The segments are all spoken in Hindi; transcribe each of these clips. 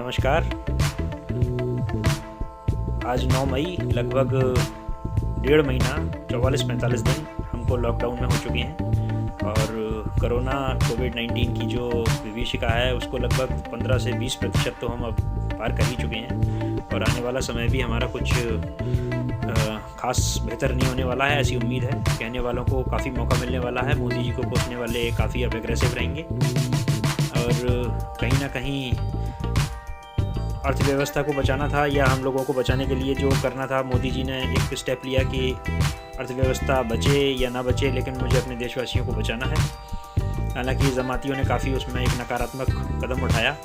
नमस्कार। आज 9 मई लगभग 1.5 महीना 44-45 दिन हमको लॉकडाउन में हो चुके हैं और कोरोना कोविड-19 की जो विभीषिका है उसको लगभग 15 से 20% तो हम अब पार कर ही चुके हैं और आने वाला समय भी हमारा कुछ ख़ास बेहतर नहीं होने वाला है, ऐसी उम्मीद है। कहने वालों को काफ़ी मौका मिलने वाला है। मोदी जी को कोसने वाले काफ़ी अब एग्रेसिव रहेंगे और कहीं ना कहीं अर्थव्यवस्था को बचाना था या हम लोगों को बचाने के लिए जो करना था, मोदी जी ने एक स्टेप लिया कि अर्थव्यवस्था बचे या ना बचे, लेकिन मुझे अपने देशवासियों को बचाना है। हालांकि जमातियों ने काफ़ी उसमें एक नकारात्मक कदम उठाया,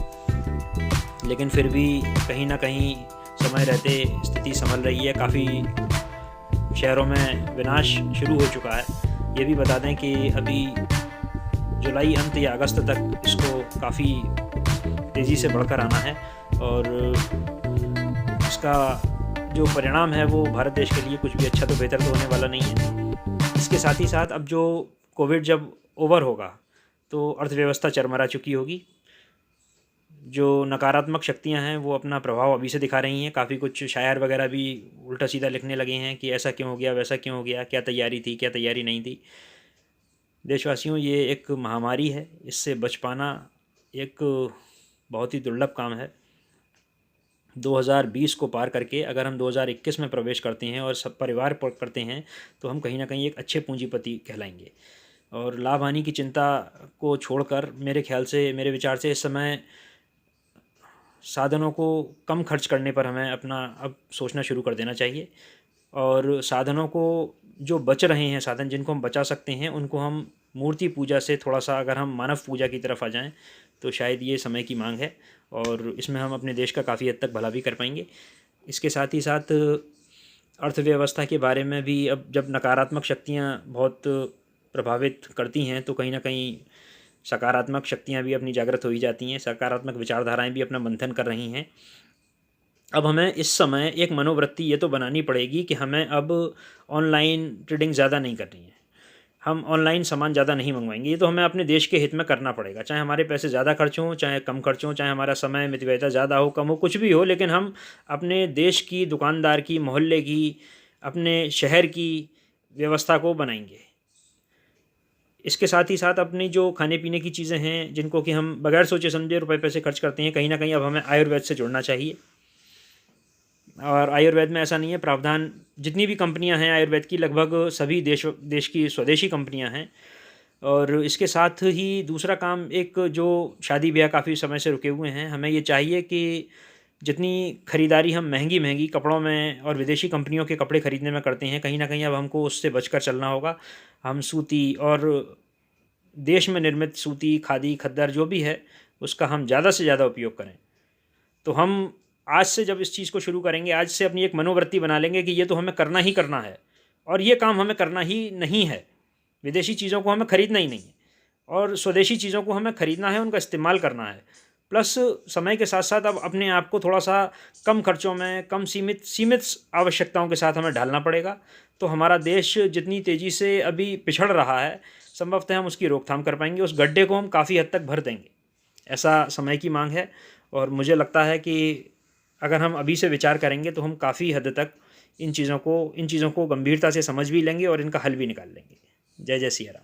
लेकिन फिर भी कहीं ना कहीं समय रहते स्थिति संभल रही है। काफ़ी शहरों में विनाश शुरू हो चुका है। ये भी बता दें कि अभी जुलाई अंत या अगस्त तक इसको काफ़ी तेज़ी से बढ़कर आना है और इसका जो परिणाम है वो भारत देश के लिए कुछ भी अच्छा तो बेहतर तो होने वाला नहीं है। इसके साथ ही साथ अब जो कोविड जब ओवर होगा तो अर्थव्यवस्था चरमरा चुकी होगी। जो नकारात्मक शक्तियां हैं वो अपना प्रभाव अभी से दिखा रही हैं। काफ़ी कुछ शायर वगैरह भी उल्टा सीधा लिखने लगे हैं कि ऐसा क्यों हो गया, वैसा क्यों हो गया, क्या तैयारी थी, क्या तैयारी नहीं थी। देशवासियों, ये एक महामारी है, इससे बच पाना एक बहुत ही दुर्लभ काम है। 2020 को पार करके अगर हम 2021 में प्रवेश करते हैं और सब परिवार करते हैं तो हम कहीं ना कहीं एक अच्छे पूंजीपति कहलाएंगे। और लाभ हानि की चिंता को छोड़कर मेरे ख्याल से, मेरे विचार से इस समय साधनों को कम खर्च करने पर हमें अपना अब सोचना शुरू कर देना चाहिए और साधनों को जो बच रहे हैं, साधन जिनको हम बचा सकते हैं, उनको हम मूर्ति पूजा से थोड़ा सा अगर हम मानव पूजा की तरफ आ जाएं तो शायद ये समय की मांग है और इसमें हम अपने देश का काफ़ी हद तक भला भी कर पाएंगे। इसके साथ ही साथ अर्थव्यवस्था के बारे में भी अब जब नकारात्मक शक्तियाँ बहुत प्रभावित करती हैं तो कहीं ना कहीं सकारात्मक शक्तियाँ भी अपनी जागृत हो ही जाती हैं। सकारात्मक विचारधाराएँ भी अपना मंथन कर रही हैं। अब हमें इस समय एक मनोवृत्ति ये तो बनानी पड़ेगी कि हमें अब ऑनलाइन ट्रेडिंग ज़्यादा नहीं करनी है, हम ऑनलाइन सामान ज़्यादा नहीं मंगवाएंगे। ये तो हमें अपने देश के हित में करना पड़ेगा, चाहे हमारे पैसे ज़्यादा खर्च हों, चाहे कम खर्च हों, चाहे हमारा समय मितव्ययता ज़्यादा हो कम हो, कुछ भी हो, लेकिन हम अपने देश की, दुकानदार की, मोहल्ले की, अपने शहर की व्यवस्था को बनाएंगे। इसके साथ ही साथ अपनी जो खाने पीने की चीज़ें हैं जिनको कि हम बगैर सोचे समझे रुपए पैसे खर्च करते हैं, कहीं ना कहीं अब हमें आयुर्वेद से जुड़ना चाहिए। और आयुर्वेद में ऐसा नहीं है, प्रावधान जितनी भी कंपनियां हैं आयुर्वेद की लगभग सभी देश की स्वदेशी कंपनियां हैं। और इसके साथ ही दूसरा काम, एक जो शादी ब्याह काफ़ी समय से रुके हुए हैं, हमें ये चाहिए कि जितनी खरीदारी हम महंगी महंगी कपड़ों में और विदेशी कंपनियों के कपड़े ख़रीदने में करते हैं, कहीं ना कहीं अब हमको उससे बचकर चलना होगा। हम सूती और देश में निर्मित सूती, खादी, खद्दर जो भी है उसका हम ज़्यादा से ज़्यादा उपयोग करें। तो हम आज से जब इस चीज़ को शुरू करेंगे, आज से अपनी एक मनोवृत्ति बना लेंगे कि ये तो हमें करना ही करना है और ये काम हमें करना ही नहीं है। विदेशी चीज़ों को हमें ख़रीदना ही नहीं है और स्वदेशी चीज़ों को हमें ख़रीदना है, उनका इस्तेमाल करना है। प्लस समय के साथ साथ अब अपने आप को थोड़ा सा कम खर्चों में, कम सीमित आवश्यकताओं के साथ हमें ढालना पड़ेगा। तो हमारा देश जितनी तेज़ी से अभी पिछड़ रहा है, संभवतः हम उसकी रोकथाम कर पाएंगे, उस गड्ढे को हम काफ़ी हद तक भर देंगे, ऐसा समय की मांग है। और मुझे लगता है कि अगर हम अभी से विचार करेंगे तो हम काफ़ी हद तक इन चीज़ों को गंभीरता से समझ भी लेंगे और इनका हल भी निकाल लेंगे। जय जय सिया राम।